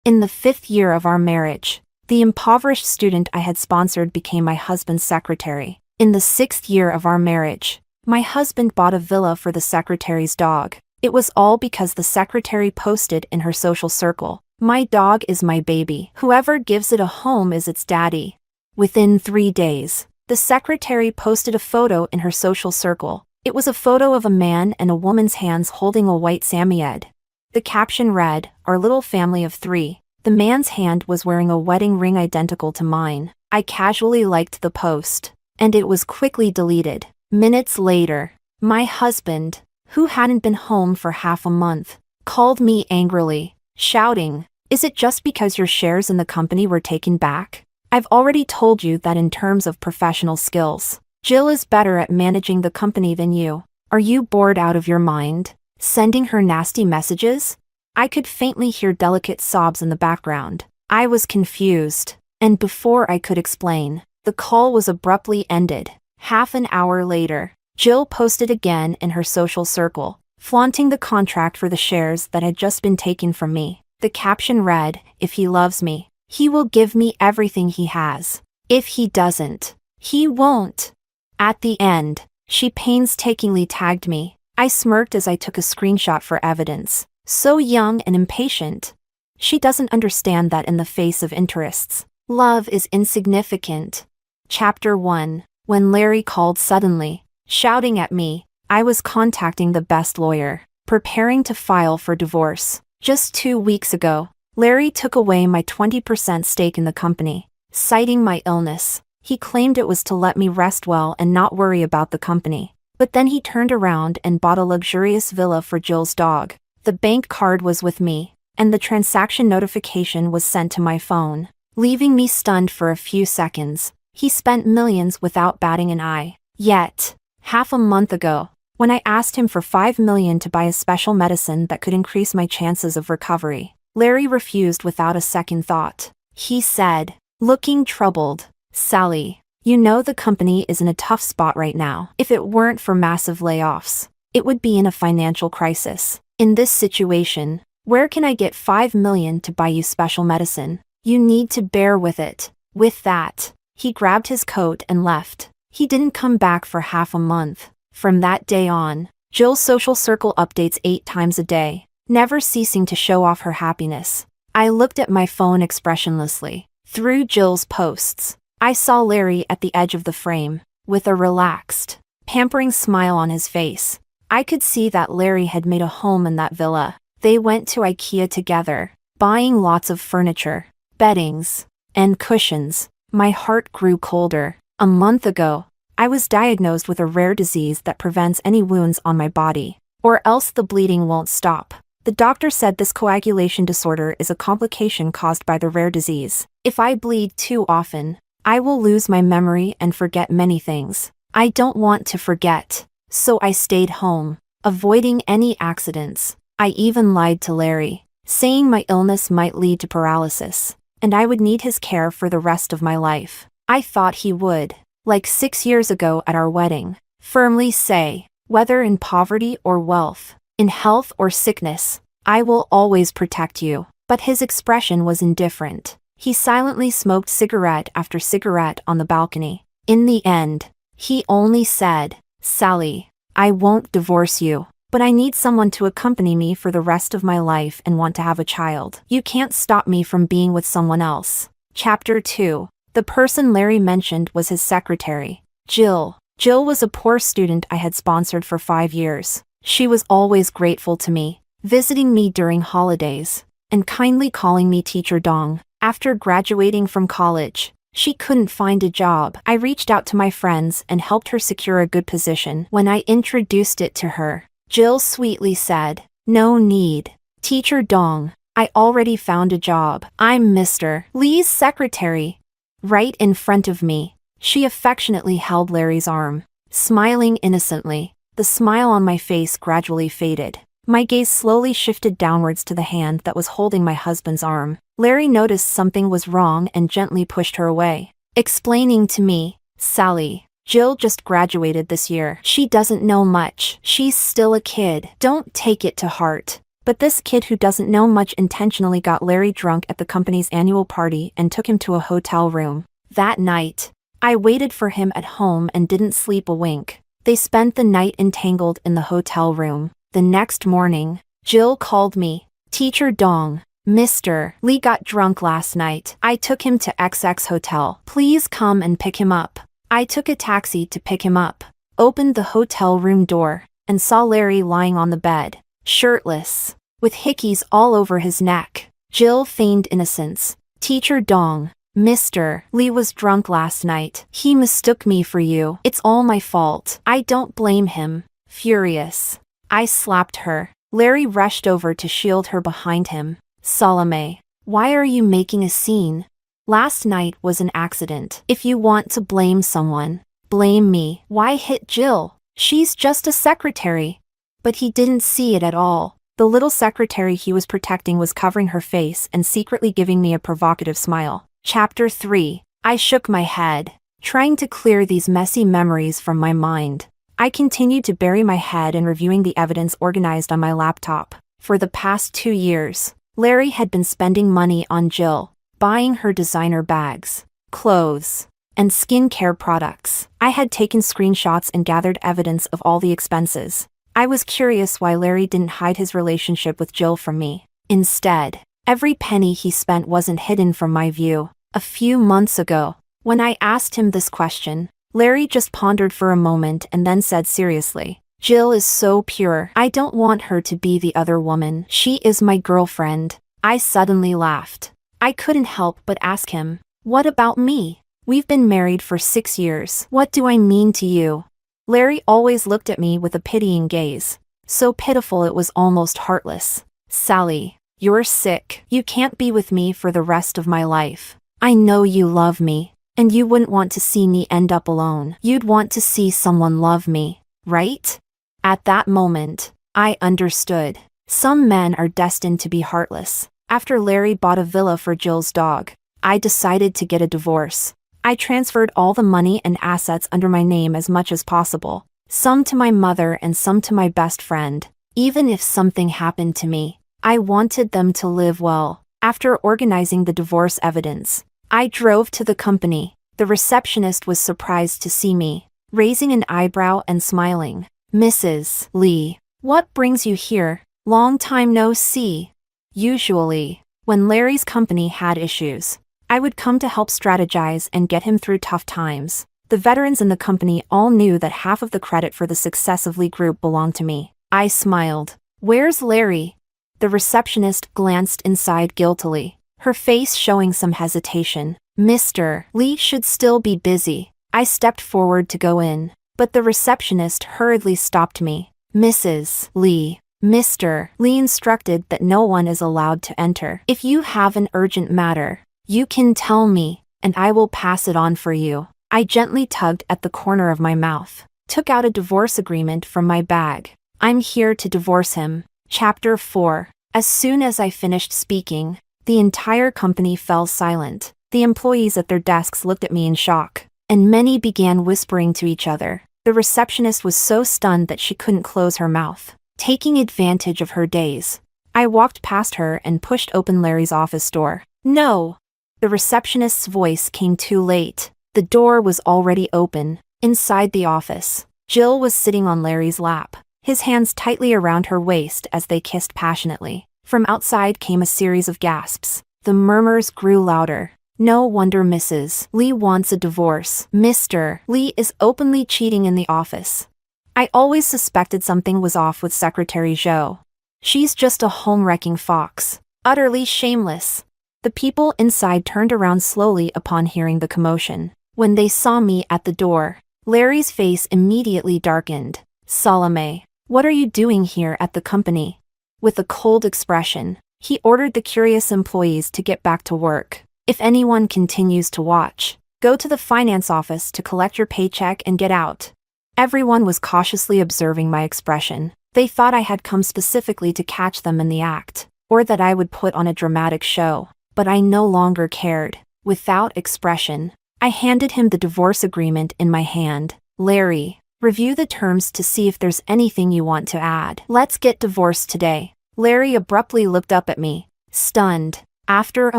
In the 5th year of our marriage, the impoverished student I had sponsored became my husband's secretary. In the 6th year of our marriage, my husband bought a villa for the secretary's dog. It was all because the secretary posted in her social circle, "My dog is my baby. Whoever gives it a home is its daddy." Within 3 days, the secretary posted a photo in her social circle. It was a photo of a man and a woman's hands holding a white Samoyed. The caption read, "Our little family of 3. The man's hand was wearing a wedding ring identical to mine. I casually liked the post, and it was quickly deleted. Minutes later, my husband, who hadn't been home for half a month, called me angrily, shouting, "Is it just because your shares in the company were taken back? I've already told you that in terms of professional skills, Jill is better at managing the company than you. Are you bored out of your mind, sending her nasty messages?" I could faintly hear delicate sobs in the background. I was confused, and before I could explain, the call was abruptly ended. Half an hour later, Jill posted again in her social circle, flaunting the contract for the shares that had just been taken from me. The caption read, "If he loves me, he will give me everything he has. If he doesn't, he won't." At the end, she painstakingly tagged me. I smirked as I took a screenshot for evidence. So young and impatient. She doesn't understand that in the face of interests, love is insignificant. Chapter 1. When Larry called suddenly, shouting at me, I was contacting the best lawyer, preparing to file for divorce. Just 2 weeks ago, Larry took away my 20% stake in the company, citing my illness. He claimed it was to let me rest well and not worry about the company. But then he turned around and bought a luxurious villa for Jill's dog. The bank card was with me, and the transaction notification was sent to my phone, leaving me stunned for a few seconds. He spent millions without batting an eye. Yet, half a month ago, when I asked him for $5 million to buy a special medicine that could increase my chances of recovery, Larry refused without a second thought. He said, looking troubled, "Sally, you know the company is in a tough spot right now. If it weren't for massive layoffs, it would be in a financial crisis. In this situation, where can I get $5 million to buy you special medicine? You need to bear with it." With that, he grabbed his coat and left. He didn't come back for half a month. From that day on, Jill's social circle updates 8 times a day, never ceasing to show off her happiness. I looked at my phone expressionlessly. Through Jill's posts, I saw Larry at the edge of the frame, with a relaxed, pampering smile on his face. I could see that Larry had made a home in that villa. They went to IKEA together, buying lots of furniture, beddings, and cushions. My heart grew colder. A month ago, I was diagnosed with a rare disease that prevents any wounds on my body, or else the bleeding won't stop. The doctor said this coagulation disorder is a complication caused by the rare disease. If I bleed too often, I will lose my memory and forget many things. I don't want to forget. So I stayed home, avoiding any accidents. I even lied to Larry, saying my illness might lead to paralysis, and I would need his care for the rest of my life. I thought he would, like 6 years ago at our wedding, firmly say, whether in poverty or wealth, in health or sickness, I will always protect you. But his expression was indifferent. He silently smoked cigarette after cigarette on the balcony. In the end, he only said, "Sally, I won't divorce you, but I need someone to accompany me for the rest of my life and want to have a child. You can't stop me from being with someone else." Chapter 2. The person Larry mentioned was his secretary, Jill. Jill was a poor student I had sponsored for 5 years. She was always grateful to me, visiting me during holidays, and kindly calling me Teacher Dong. After graduating from college, she couldn't find a job. I reached out to my friends and helped her secure a good position. When I introduced it to her, Jill sweetly said, "No need. Teacher Dong, I already found a job. I'm Mr. Lee's secretary." Right in front of me, she affectionately held Larry's arm, smiling innocently. The smile on my face gradually faded. My gaze slowly shifted downwards to the hand that was holding my husband's arm. Larry noticed something was wrong and gently pushed her away, explaining to me, "Sally, Jill just graduated this year. She doesn't know much. She's still a kid. Don't take it to heart. But this kid who doesn't know much intentionally got Larry drunk at the company's annual party and took him to a hotel room. That night, I waited for him at home and didn't sleep a wink. They spent the night entangled in the hotel room. The next morning, Jill called me. Teacher Dong, Mr. Lee got drunk last night. I took him to XX Hotel. Please come and pick him up. I took a taxi to pick him up, opened the hotel room door, and saw Larry lying on the bed, shirtless, with hickeys all over his neck. Jill feigned innocence. Teacher Dong, Mr. Lee was drunk last night. He mistook me for you. It's all my fault. I don't blame him. Furious, I slapped her. Larry rushed over to shield her behind him. Salome, why are you making a scene? Last night was an accident. If you want to blame someone, blame me. Why hit Jill? She's just a secretary. But he didn't see it at all. The little secretary he was protecting was covering her face and secretly giving me a provocative smile. Chapter 3. I shook my head, trying to clear these messy memories from my mind. I continued to bury my head in reviewing the evidence organized on my laptop. For the past 2 years, Larry had been spending money on Jill, buying her designer bags, clothes, and skincare products. I had taken screenshots and gathered evidence of all the expenses. I was curious why Larry didn't hide his relationship with Jill from me. Instead, every penny he spent wasn't hidden from my view. A few months ago, when I asked him this question, Larry just pondered for a moment and then said seriously, Jill is so pure. I don't want her to be the other woman. She is my girlfriend. I suddenly laughed. I couldn't help but ask him, what about me? We've been married for 6 years. What do I mean to you? Larry always looked at me with a pitying gaze, so pitiful it was almost heartless. Sally, you're sick. You can't be with me for the rest of my life. I know you love me, and you wouldn't want to see me end up alone. You'd want to see someone love me, right? At that moment, I understood. Some men are destined to be heartless. After Larry bought a villa for Jill's dog, I decided to get a divorce. I transferred all the money and assets under my name as much as possible, some to my mother and some to my best friend. Even if something happened to me, I wanted them to live well. After organizing the divorce evidence, I drove to the company. The receptionist was surprised to see me, raising an eyebrow and smiling. Mrs. Lee, what brings you here? Long time no see. Usually, when Larry's company had issues, I would come to help strategize and get him through tough times. The veterans in the company all knew that half of the credit for the success of Lee Group belonged to me. I smiled. Where's Larry? The receptionist glanced inside guiltily, her face showing some hesitation. Mr. Lee should still be busy. I stepped forward to go in, but the receptionist hurriedly stopped me. Mrs. Lee, Mr. Lee instructed that no one is allowed to enter. If you have an urgent matter, you can tell me, and I will pass it on for you. I gently tugged at the corner of my mouth, took out a divorce agreement from my bag. I'm here to divorce him. Chapter 4. As soon as I finished speaking, the entire company fell silent. The employees at their desks looked at me in shock, and many began whispering to each other. The receptionist was so stunned that she couldn't close her mouth. Taking advantage of her daze, I walked past her and pushed open Larry's office door. No! The receptionist's voice came too late. The door was already open. Inside the office, Jill was sitting on Larry's lap, his hands tightly around her waist as they kissed passionately. From outside came a series of gasps. The murmurs grew louder. No wonder Mrs. Lee wants a divorce. Mr. Lee is openly cheating in the office. I always suspected something was off with Secretary Zhou. She's just a home-wrecking fox, utterly shameless. The people inside turned around slowly upon hearing the commotion. When they saw me at the door, Larry's face immediately darkened. Salome, what are you doing here at the company? With a cold expression, he ordered the curious employees to get back to work. If anyone continues to watch, go to the finance office to collect your paycheck and get out. Everyone was cautiously observing my expression. They thought I had come specifically to catch them in the act, or that I would put on a dramatic show. But I no longer cared. Without expression, I handed him the divorce agreement in my hand. Larry, review the terms to see if there's anything you want to add. Let's get divorced today. Larry abruptly looked up at me, stunned. After a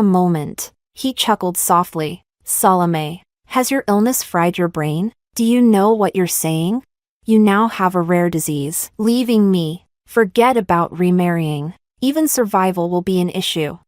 moment, he chuckled softly. Salome, has your illness fried your brain? Do you know what you're saying? You now have a rare disease. Leaving me. Forget about remarrying. Even survival will be an issue.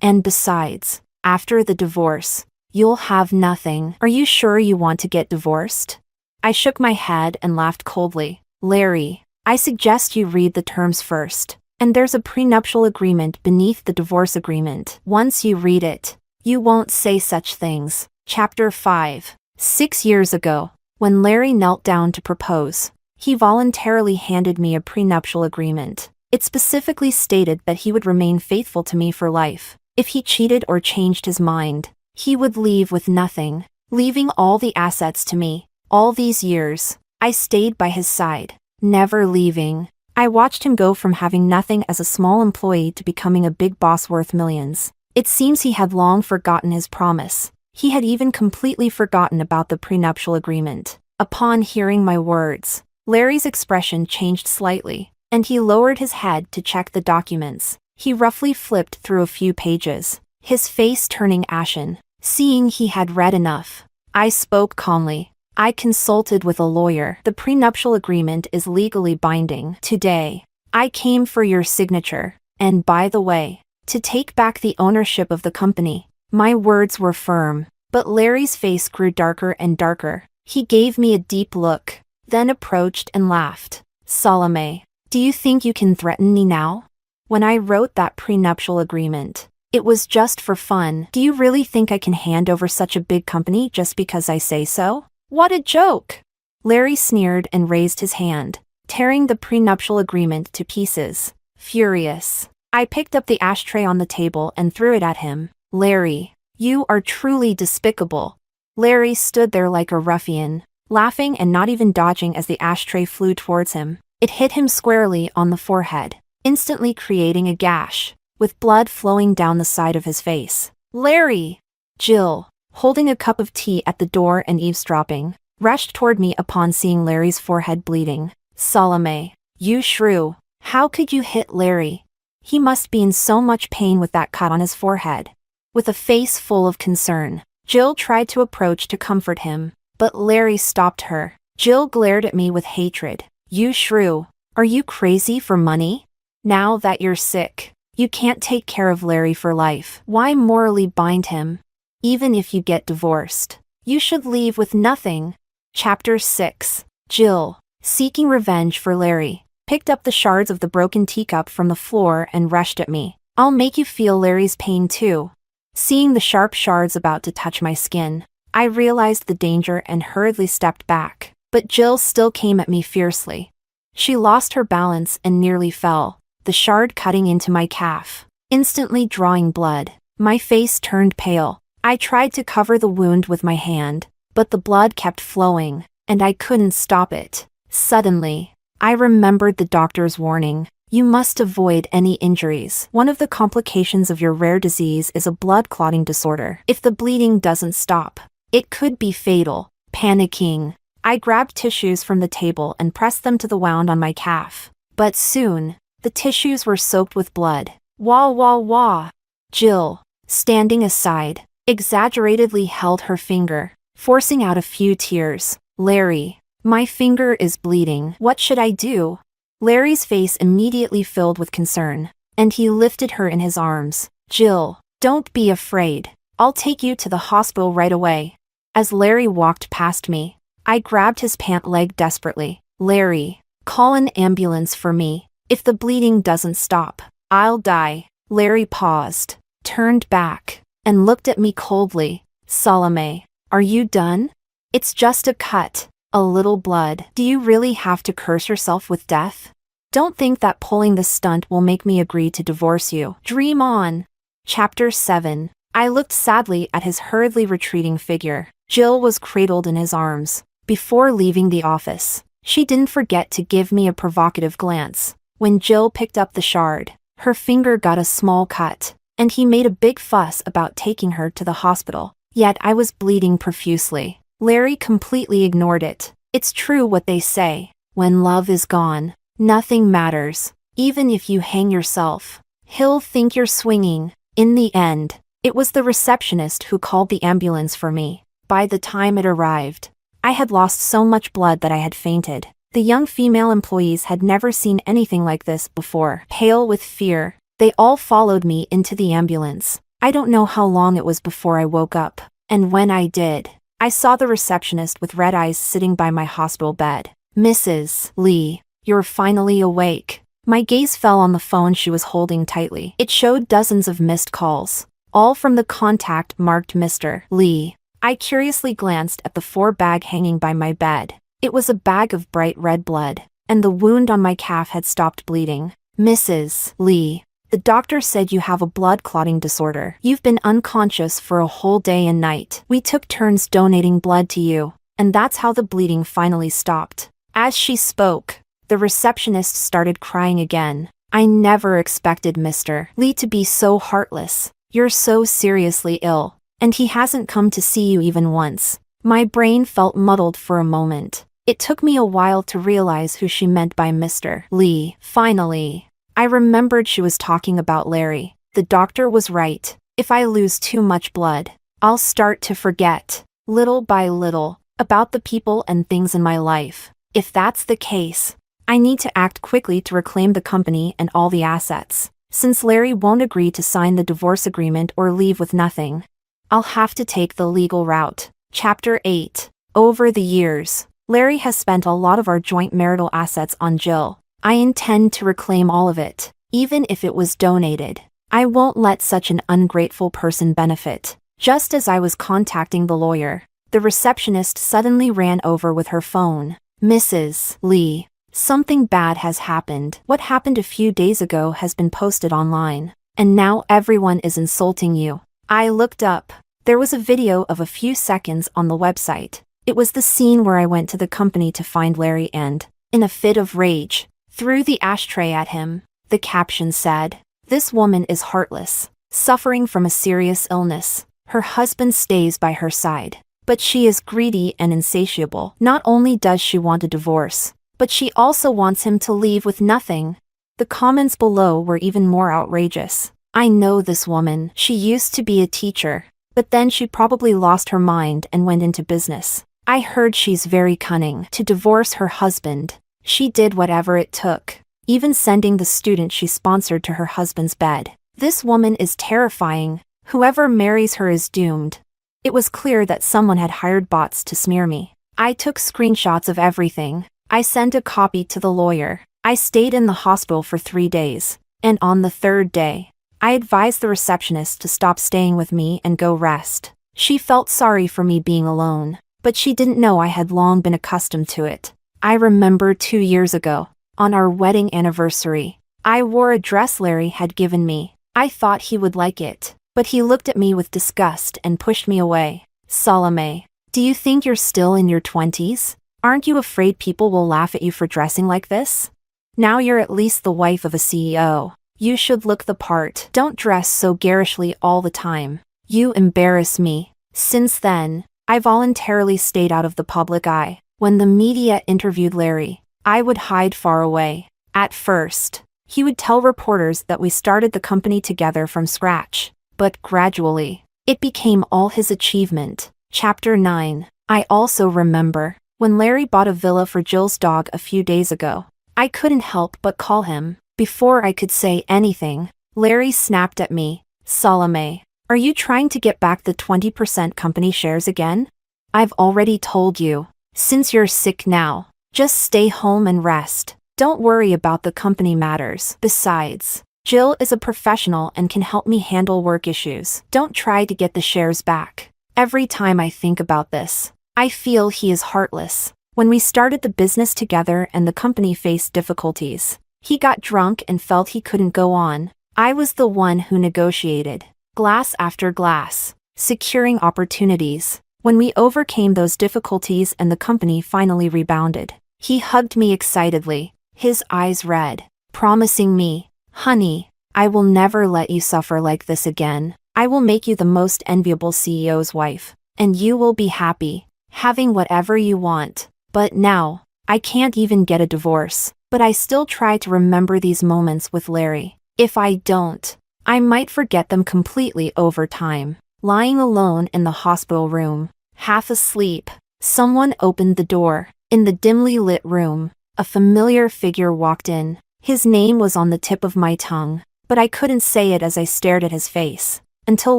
And besides, after the divorce, you'll have nothing. Are you sure you want to get divorced? I shook my head and laughed coldly. Larry, I suggest you read the terms first. And there's a prenuptial agreement beneath the divorce agreement. Once you read it, you won't say such things. Chapter 5. 6 years ago, when Larry knelt down to propose, he voluntarily handed me a prenuptial agreement. It specifically stated that he would remain faithful to me for life. If he cheated or changed his mind, he would leave with nothing, leaving all the assets to me. All these years, I stayed by his side, never leaving. I watched him go from having nothing as a small employee to becoming a big boss worth millions. It seems he had long forgotten his promise. He had even completely forgotten about the prenuptial agreement. Upon hearing my words, Larry's expression changed slightly, and he lowered his head to check the documents. He roughly flipped through a few pages, his face turning ashen. Seeing he had read enough, I spoke calmly. I consulted with a lawyer. The prenuptial agreement is legally binding. Today, I came for your signature, and by the way, to take back the ownership of the company. My words were firm, but Larry's face grew darker and darker. He gave me a deep look, then approached and laughed. Salome, do you think you can threaten me now? When I wrote that prenuptial agreement, it was just for fun. Do you really think I can hand over such a big company just because I say so? What a joke! Larry sneered and raised his hand, tearing the prenuptial agreement to pieces. Furious, I picked up the ashtray on the table and threw it at him. Larry, you are truly despicable. Larry stood there like a ruffian, laughing and not even dodging as the ashtray flew towards him. It hit him squarely on the forehead, instantly creating a gash, with blood flowing down the side of his face. Larry! Jill, holding a cup of tea at the door and eavesdropping, rushed toward me upon seeing Larry's forehead bleeding. Salome, you shrew, how could you hit Larry? He must be in so much pain with that cut on his forehead. With a face full of concern, Jill tried to approach to comfort him, but Larry stopped her. Jill glared at me with hatred. You shrew, are you crazy for money? Now that you're sick, you can't take care of Larry for life. Why morally bind him? Even if you get divorced, you should leave with nothing. Chapter 6. Jill, seeking revenge for Larry, picked up the shards of the broken teacup from the floor and rushed at me. I'll make you feel Larry's pain too. Seeing the sharp shards about to touch my skin, I realized the danger and hurriedly stepped back, but Jill still came at me fiercely. She lost her balance and nearly fell, the shard cutting into my calf, instantly drawing blood. My face turned pale. I tried to cover the wound with my hand, but the blood kept flowing, and I couldn't stop it. Suddenly, I remembered the doctor's warning. You must avoid any injuries. One of the complications of your rare disease is a blood clotting disorder. If the bleeding doesn't stop, it could be fatal. Panicking, I grabbed tissues from the table and pressed them to the wound on my calf. But soon, the tissues were soaked with blood. Wah wah wah. Jill, standing aside, exaggeratedly held her finger, forcing out a few tears. Larry, my finger is bleeding. What should I do? Larry's face immediately filled with concern, and he lifted her in his arms. Jill, don't be afraid. I'll take you to the hospital right away. As Larry walked past me, I grabbed his pant leg desperately. Larry, call an ambulance for me. If the bleeding doesn't stop, I'll die. Larry paused, turned back, and looked at me coldly. Salome, are you done? It's just a cut, a little blood. Do you really have to curse yourself with death? Don't think that pulling this stunt will make me agree to divorce you. Dream on. Chapter 7. I looked sadly at his hurriedly retreating figure. Jill was cradled in his arms. Before leaving the office, she didn't forget to give me a provocative glance. When Jill picked up the shard, her finger got a small cut, and he made a big fuss about taking her to the hospital. Yet I was bleeding profusely. Larry completely ignored it. It's true what they say. When love is gone, nothing matters. Even if you hang yourself, he'll think you're swinging. In the end, it was the receptionist who called the ambulance for me. By the time it arrived, I had lost so much blood that I had fainted. The young female employees had never seen anything like this before. Pale with fear, they all followed me into the ambulance. I don't know how long it was before I woke up, and when I did, I saw the receptionist with red eyes sitting by my hospital bed. "Mrs. Lee, you're finally awake." My gaze fell on the phone she was holding tightly. It showed dozens of missed calls, all from the contact marked Mr. Lee. I curiously glanced at the 4-bag hanging by my bed. It was a bag of bright red blood, and the wound on my calf had stopped bleeding. "Mrs. Lee, the doctor said you have a blood clotting disorder. You've been unconscious for a whole day and night. We took turns donating blood to you, and that's how the bleeding finally stopped." As she spoke, the receptionist started crying again. "I never expected Mr. Lee to be so heartless. You're so seriously ill, and he hasn't come to see you even once." My brain felt muddled for a moment. It took me a while to realize who she meant by Mr. Lee. Finally, I remembered she was talking about Larry. The doctor was right. If I lose too much blood, I'll start to forget, little by little, about the people and things in my life. If that's the case, I need to act quickly to reclaim the company and all the assets. Since Larry won't agree to sign the divorce agreement or leave with nothing, I'll have to take the legal route. Chapter 8. Over the years, Larry has spent a lot of our joint marital assets on Jill. I intend to reclaim all of it, even if it was donated. I won't let such an ungrateful person benefit. Just as I was contacting the lawyer, the receptionist suddenly ran over with her phone. "Mrs. Lee, something bad has happened. What happened a few days ago has been posted online, and now everyone is insulting you." I looked up. There was a video of a few seconds on the website. It was the scene where I went to the company to find Larry and, in a fit of rage, threw the ashtray at him. The caption said, "This woman is heartless, suffering from a serious illness. Her husband stays by her side, but she is greedy and insatiable. Not only does she want a divorce, but she also wants him to leave with nothing." The comments below were even more outrageous. "I know this woman. She used to be a teacher, but then she probably lost her mind and went into business. I heard she's very cunning. To divorce her husband, she did whatever it took, even sending the student she sponsored to her husband's bed. This woman is terrifying. Whoever marries her is doomed." It was clear that someone had hired bots to smear me. I took screenshots of everything. I sent a copy to the lawyer. I stayed in the hospital for 3 days, and on the 3rd day, I advised the receptionist to stop staying with me and go rest. She felt sorry for me being alone, but she didn't know I had long been accustomed to it. I remember 2 years ago, on our wedding anniversary, I wore a dress Larry had given me. I thought he would like it, but he looked at me with disgust and pushed me away. "Salome, do you think you're still in your 20s? Aren't you afraid people will laugh at you for dressing like this? Now you're at least the wife of a CEO. You should look the part. Don't dress so garishly all the time. You embarrass me." Since then, I voluntarily stayed out of the public eye. When the media interviewed Larry, I would hide far away. At first, he would tell reporters that we started the company together from scratch, but gradually, it became all his achievement. Chapter 9. I also remember when Larry bought a villa for Jill's dog a few days ago. I couldn't help but call him. Before I could say anything, Larry snapped at me. "Salome, are you trying to get back the 20% company shares again? I've already told you. Since you're sick now, just stay home and rest. Don't worry about the company matters. Besides, Jill is a professional and can help me handle work issues. Don't try to get the shares back." Every time I think about this, I feel he is heartless. When we started the business together and the company faced difficulties, he got drunk and felt he couldn't go on. I was the one who negotiated, glass after glass, securing opportunities. When we overcame those difficulties and the company finally rebounded, he hugged me excitedly, his eyes red, promising me, "Honey, I will never let you suffer like this again. I will make you the most enviable CEO's wife, and you will be happy, having whatever you want. But now, I can't even get a divorce. But I still try to remember these moments with Larry. If I don't, I might forget them completely over time. Lying alone in the hospital room, half asleep, someone opened the door. In the dimly lit room, a familiar figure walked in. His name was on the tip of my tongue, but I couldn't say it as I stared at his face, until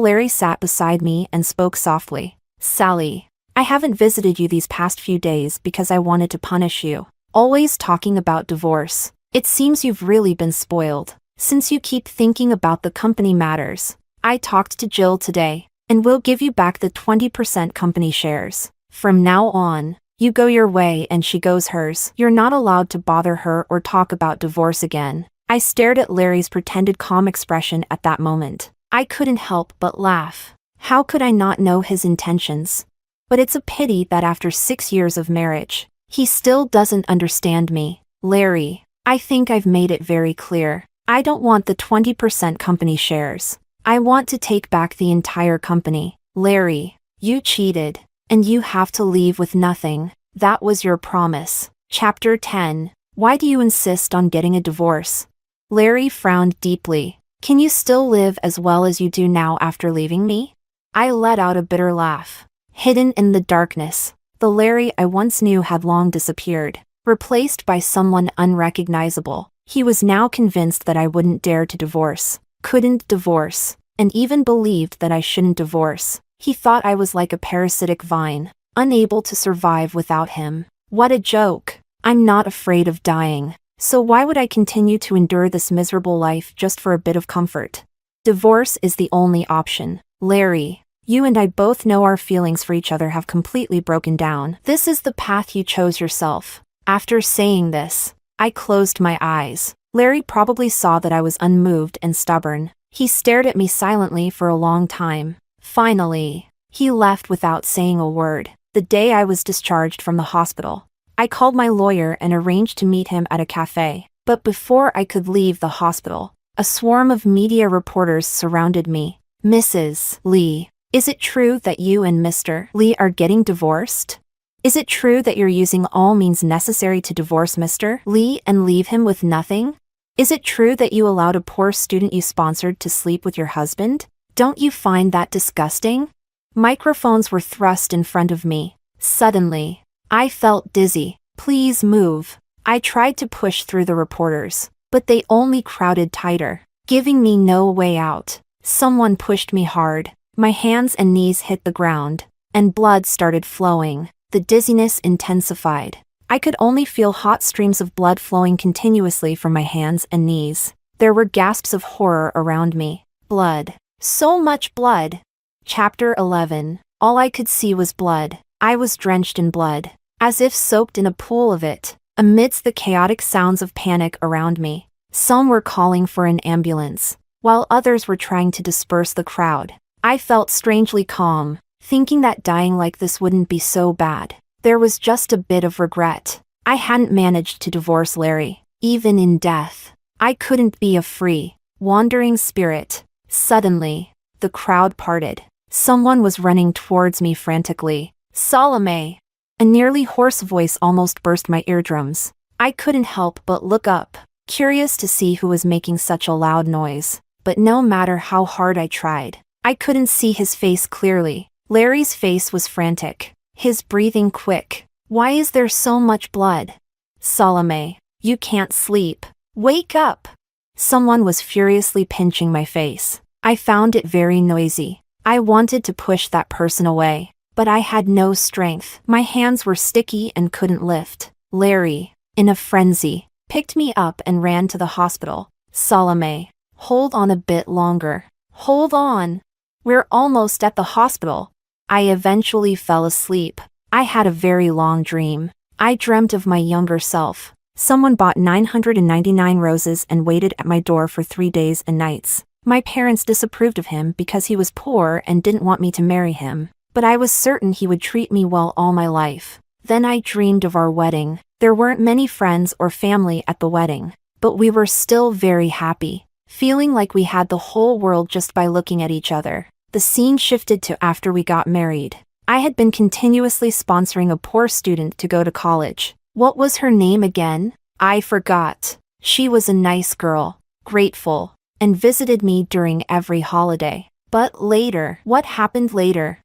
Larry sat beside me and spoke softly. "Sally, I haven't visited you these past few days because I wanted to punish you. Always talking about divorce. It seems you've really been spoiled, since you keep thinking about the company matters. I talked to Jill today, and we'll give you back the 20% company shares. From now on, you go your way and she goes hers. You're not allowed to bother her or talk about divorce again." I stared at Larry's pretended calm expression at that moment. I couldn't help but laugh. How could I not know his intentions? But it's a pity that after 6 years of marriage, he still doesn't understand me. "Larry, I think I've made it very clear. I don't want the 20% company shares. I want to take back the entire company. Larry, you cheated, and you have to leave with nothing. That was your promise." Chapter 10. Why do you insist on getting a divorce? Larry frowned deeply. "Can you still live as well as you do now after leaving me?" I let out a bitter laugh. Hidden in the darkness, the Larry I once knew had long disappeared, replaced by someone unrecognizable. He was now convinced that I wouldn't dare to divorce, couldn't divorce, and even believed that I shouldn't divorce. He thought I was like a parasitic vine, unable to survive without him. What a joke! I'm not afraid of dying, so why would I continue to endure this miserable life just for a bit of comfort? Divorce is the only option. Larry, you and I both know our feelings for each other have completely broken down. This is the path you chose yourself. After saying this, I closed my eyes. Larry probably saw that I was unmoved and stubborn. He stared at me silently for a long time. Finally, he left without saying a word. The day I was discharged from the hospital, I called my lawyer and arranged to meet him at a cafe. But before I could leave the hospital, a swarm of media reporters surrounded me. "Mrs. Lee, is it true that you and Mr. Lee are getting divorced? Is it true that you're using all means necessary to divorce Mr. Lee and leave him with nothing? Is it true that you allowed a poor student you sponsored to sleep with your husband? Don't you find that disgusting?" Microphones were thrust in front of me. Suddenly, I felt dizzy. "Please move." I tried to push through the reporters, but they only crowded tighter, giving me no way out. Someone pushed me hard. My hands and knees hit the ground, and blood started flowing. The dizziness intensified. I could only feel hot streams of blood flowing continuously from my hands and knees. There were gasps of horror around me. Blood. So much blood. Chapter 11. All I could see was blood. I was drenched in blood, as if soaked in a pool of it. Amidst the chaotic sounds of panic around me, some were calling for an ambulance, while others were trying to disperse the crowd. I felt strangely calm, thinking that dying like this wouldn't be so bad. There was just a bit of regret. I hadn't managed to divorce Larry. Even in death, I couldn't be a free, wandering spirit. Suddenly, the crowd parted. Someone was running towards me frantically. "Salome!" A nearly hoarse voice almost burst my eardrums. I couldn't help but look up, curious to see who was making such a loud noise. But no matter how hard I tried, I couldn't see his face clearly. Larry's face was frantic, his breathing quick. "Why is there so much blood? Salome, you can't sleep. Wake up!" Someone was furiously pinching my face. I found it very noisy. I wanted to push that person away, but I had no strength. My hands were sticky and couldn't lift. Larry, in a frenzy, picked me up and ran to the hospital. "Salome, hold on a bit longer. Hold on. We're almost at the hospital." I eventually fell asleep. I had a very long dream. I dreamt of my younger self. Someone bought 999 roses and waited at my door for 3 days and nights. My parents disapproved of him because he was poor and didn't want me to marry him, but I was certain he would treat me well all my life. Then I dreamed of our wedding. There weren't many friends or family at the wedding, but we were still very happy, feeling like we had the whole world just by looking at each other. The scene shifted to after we got married. I had been continuously sponsoring a poor student to go to college. What was her name again? I forgot. She was a nice girl, grateful, and visited me during every holiday. But later, what happened later?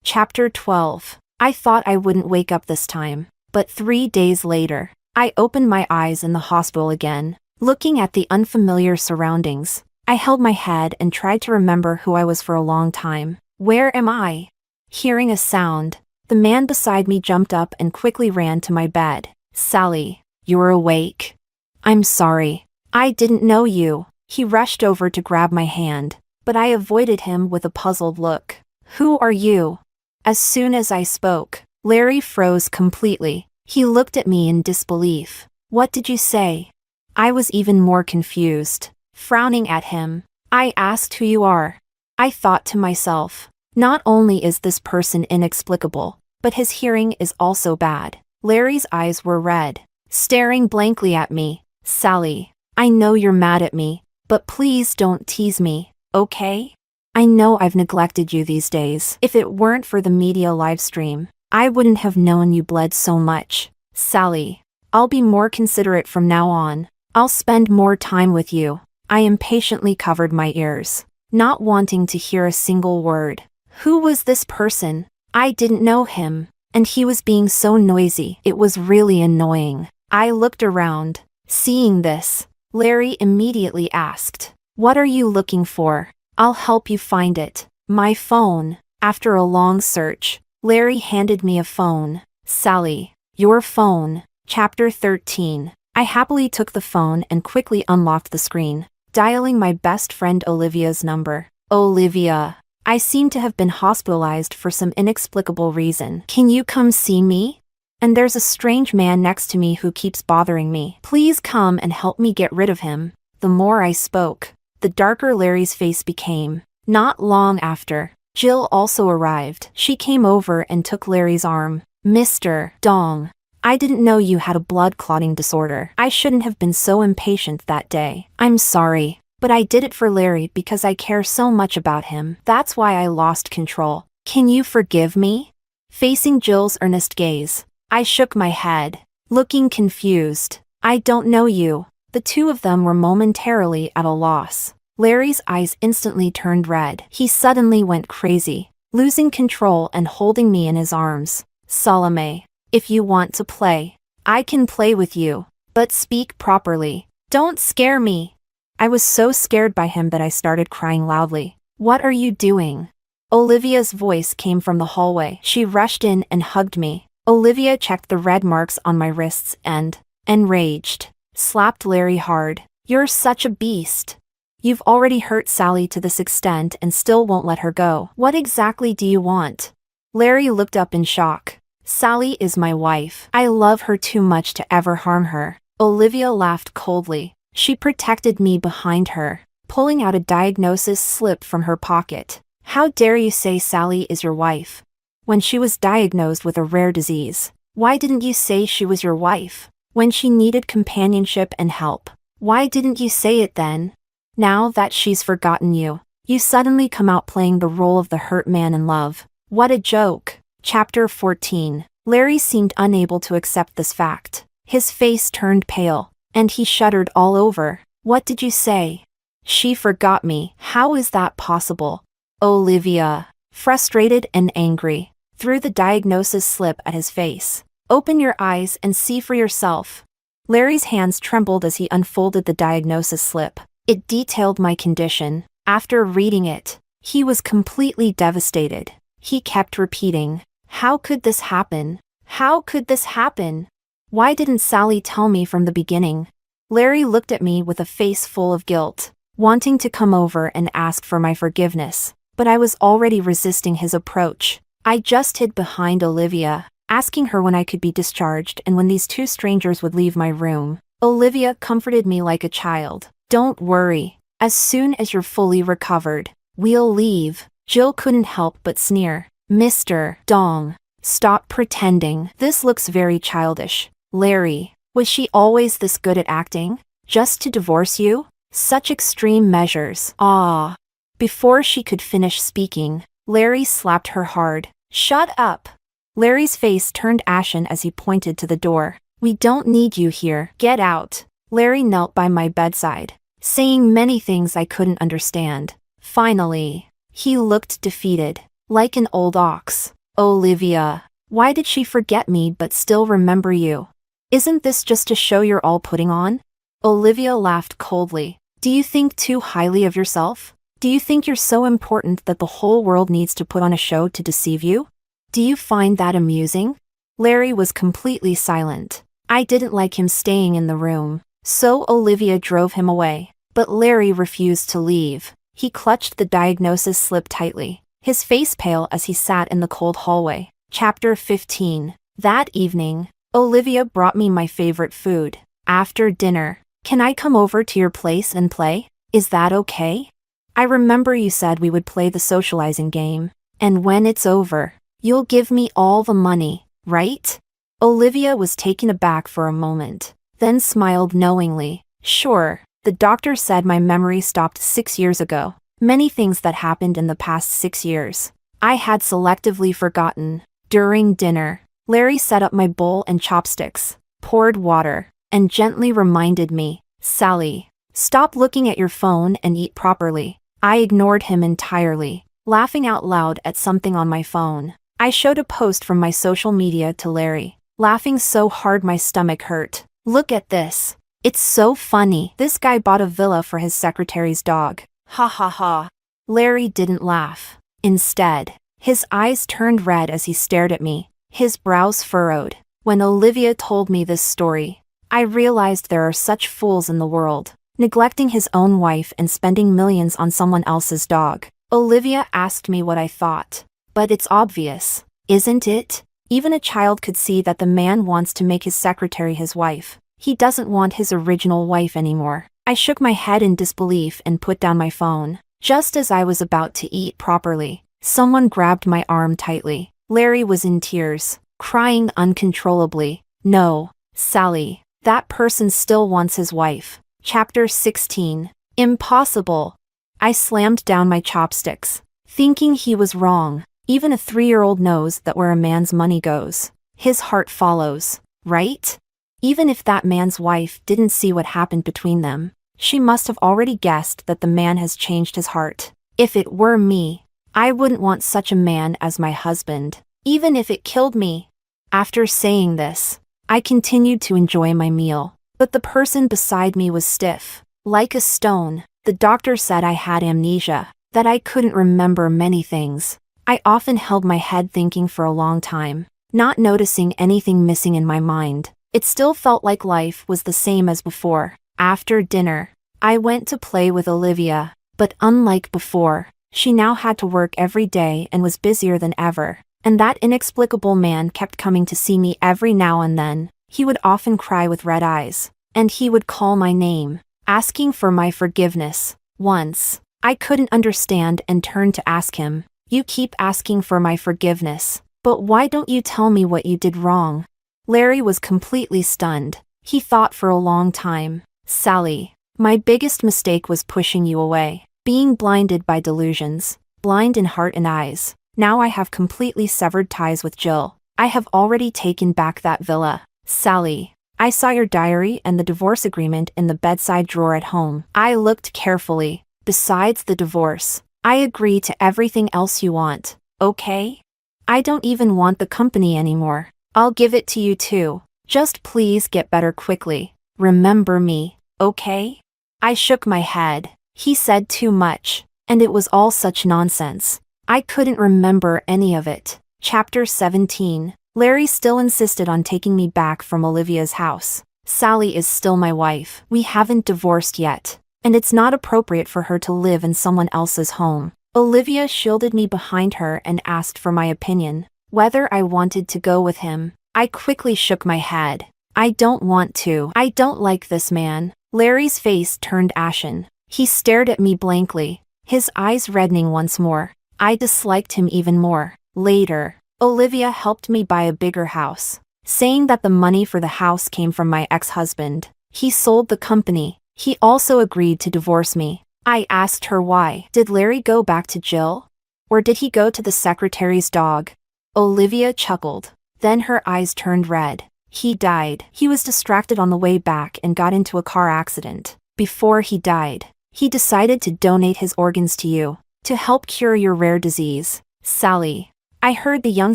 Chapter 12. I thought I wouldn't wake up this time, but 3 days later, I opened my eyes in the hospital again, looking at the unfamiliar surroundings. I held my head and tried to remember who I was for a long time. Where am I? Hearing a sound, the man beside me jumped up and quickly ran to my bed. Sally, you're awake. I'm sorry. I didn't know you. He rushed over to grab my hand, but I avoided him with a puzzled look. Who are you? As soon as I spoke, Larry froze completely. He looked at me in disbelief. What did you say? I was even more confused. Frowning at him, I asked who you are. I thought to myself, not only is this person inexplicable, but his hearing is also bad. Larry's eyes were red, staring blankly at me. Sally, I know you're mad at me, but please don't tease me, okay? I know I've neglected you these days. If it weren't for the media livestream, I wouldn't have known you bled so much. Sally, I'll be more considerate from now on. I'll spend more time with you. I impatiently covered my ears, not wanting to hear a single word. Who was this person? I didn't know him, and he was being so noisy. It was really annoying. I looked around. Seeing this, Larry immediately asked, "What are you looking for? I'll help you find it." My phone. After a long search, Larry handed me a phone. Sally, your phone. Chapter 13. I happily took the phone and quickly unlocked the screen, dialing my best friend Olivia's number. Olivia, I seem to have been hospitalized for some inexplicable reason. Can you come see me? And there's a strange man next to me who keeps bothering me. Please come and help me get rid of him. The more I spoke, the darker Larry's face became. Not long after, Jill also arrived. She came over and took Larry's arm. Mr. Dong, I didn't know you had a blood clotting disorder. I shouldn't have been so impatient that day. I'm sorry, but I did it for Larry because I care so much about him. That's why I lost control. Can you forgive me? Facing Jill's earnest gaze, I shook my head, looking confused. I don't know you. The two of them were momentarily at a loss. Larry's eyes instantly turned red. He suddenly went crazy, losing control and holding me in his arms. Salome, if you want to play, I can play with you, but speak properly. Don't scare me. I was so scared by him that I started crying loudly. What are you doing? Olivia's voice came from the hallway. She rushed in and hugged me. Olivia checked the red marks on my wrists and, enraged, slapped Larry hard. You're such a beast. You've already hurt Sally to this extent and still won't let her go. What exactly do you want? Larry looked up in shock. Sally is my wife. I love her too much to ever harm her. Olivia laughed coldly. She protected me behind her, pulling out a diagnosis slip from her pocket. How dare you say Sally is your wife? When she was diagnosed with a rare disease, why didn't you say she was your wife? When she needed companionship and help, why didn't you say it then? Now that she's forgotten you, you suddenly come out playing the role of the hurt man in love. What a joke. Chapter 14. Larry seemed unable to accept this fact. His face turned pale, and he shuddered all over. What did you say? She forgot me. How is that possible? Olivia, frustrated and angry, threw the diagnosis slip at his face. Open your eyes and see for yourself. Larry's hands trembled as he unfolded the diagnosis slip. It detailed my condition. After reading it, he was completely devastated. He kept repeating, "How could this happen? How could this happen? Why didn't Sally tell me from the beginning?" Larry looked at me with a face full of guilt, wanting to come over and ask for my forgiveness, but I was already resisting his approach. I just hid behind Olivia, asking her when I could be discharged and when these two strangers would leave my room. Olivia comforted me like a child. Don't worry. As soon as you're fully recovered, we'll leave. Jill couldn't help but sneer. Mr. Dong, stop pretending. This looks very childish. Larry, was she always this good at acting? Just to divorce you? Such extreme measures. Ah. Before she could finish speaking, Larry slapped her hard. Shut up. Larry's face turned ashen as he pointed to the door. We don't need you here. Get out. Larry knelt by my bedside, saying many things I couldn't understand. Finally, he looked defeated, like an old ox. Olivia, why did she forget me but still remember you? Isn't this just a show you're all putting on? Olivia laughed coldly. Do you think too highly of yourself? Do you think you're so important that the whole world needs to put on a show to deceive you? Do you find that amusing? Larry was completely silent. I didn't like him staying in the room, so Olivia drove him away. But Larry refused to leave. He clutched the diagnosis slip tightly, his face pale as he sat in the cold hallway. Chapter 15. That evening, Olivia brought me my favorite food. After dinner, can I come over to your place and play? Is that okay? I remember you said we would play the socializing game, and when it's over, you'll give me all the money, right? Olivia was taken aback for a moment, then smiled knowingly. Sure, the doctor said my memory stopped 6 years ago. Many things that happened in the past 6 years, I had selectively forgotten. During dinner, Larry set up my bowl and chopsticks, poured water, and gently reminded me, Sally, stop looking at your phone and eat properly. I ignored him entirely, laughing out loud at something on my phone. I showed a post from my social media to Larry, laughing so hard my stomach hurt. Look at this. It's so funny. This guy bought a villa for his secretary's dog. Ha ha ha. Larry didn't laugh. Instead, his eyes turned red as he stared at me, his brows furrowed. When Olivia told me this story, I realized there are such fools in the world, neglecting his own wife and spending millions on someone else's dog. Olivia asked me what I thought. But it's obvious, isn't it? Even a child could see that the man wants to make his secretary his wife. He doesn't want his original wife anymore. I shook my head in disbelief and put down my phone. Just as I was about to eat properly, someone grabbed my arm tightly. Larry was in tears, crying uncontrollably. No, Sally, that person still wants his wife. Chapter 16. Impossible. I slammed down my chopsticks, thinking he was wrong. Even a 3-year-old knows that where a man's money goes, his heart follows, right? Even if that man's wife didn't see what happened between them, she must have already guessed that the man has changed his heart. If it were me, I wouldn't want such a man as my husband, even if it killed me. After saying this, I continued to enjoy my meal, but the person beside me was stiff, like a stone. The doctor said I had amnesia, that I couldn't remember many things. I often held my head thinking for a long time, not noticing anything missing in my mind. It still felt like life was the same as before. After dinner, I went to play with Olivia, but unlike before, she now had to work every day and was busier than ever. And that inexplicable man kept coming to see me every now and then. He would often cry with red eyes, and he would call my name, asking for my forgiveness. Once, I couldn't understand and turned to ask him, You keep asking for my forgiveness, but why don't you tell me what you did wrong? Larry was completely stunned. He thought for a long time. Sally, my biggest mistake was pushing you away, being blinded by delusions, blind in heart and eyes. Now I have completely severed ties with Jill. I have already taken back that villa. Sally, I saw your diary and the divorce agreement in the bedside drawer at home. I looked carefully. Besides the divorce, I agree to everything else you want, okay? I don't even want the company anymore. I'll give it to you too. Just please get better quickly. Remember me, okay? I shook my head. He said too much, and it was all such nonsense. I couldn't remember any of it. Chapter 17. Larry still insisted on taking me back from Olivia's house. Sally is still my wife. We haven't divorced yet, and it's not appropriate for her to live in someone else's home. Olivia shielded me behind her and asked for my opinion, whether I wanted to go with him. I quickly shook my head. I don't want to. I don't like this man. Larry's face turned ashen. He stared at me blankly, his eyes reddening once more. I disliked him even more. Later, Olivia helped me buy a bigger house, saying that the money for the house came from my ex-husband. He sold the company. He also agreed to divorce me. I asked her why. Did Larry go back to Jill? Or did he go to the secretary's dog? Olivia chuckled. Then her eyes turned red. He died. He was distracted on the way back and got into a car accident. Before he died, he decided to donate his organs to you, to help cure your rare disease. Sally. I heard the young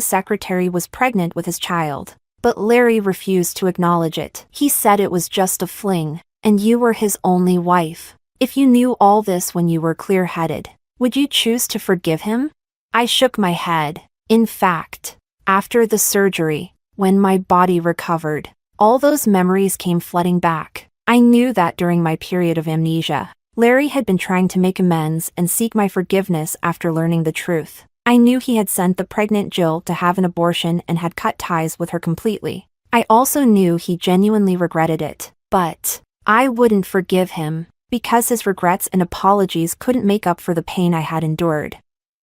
secretary was pregnant with his child, but Larry refused to acknowledge it. He said it was just a fling, and you were his only wife. If you knew all this when you were clear-headed, would you choose to forgive him? I shook my head. In fact, after the surgery, when my body recovered, all those memories came flooding back. I knew that during my period of amnesia, Larry had been trying to make amends and seek my forgiveness after learning the truth. I knew he had sent the pregnant Jill to have an abortion and had cut ties with her completely. I also knew he genuinely regretted it, but I wouldn't forgive him, because his regrets and apologies couldn't make up for the pain I had endured.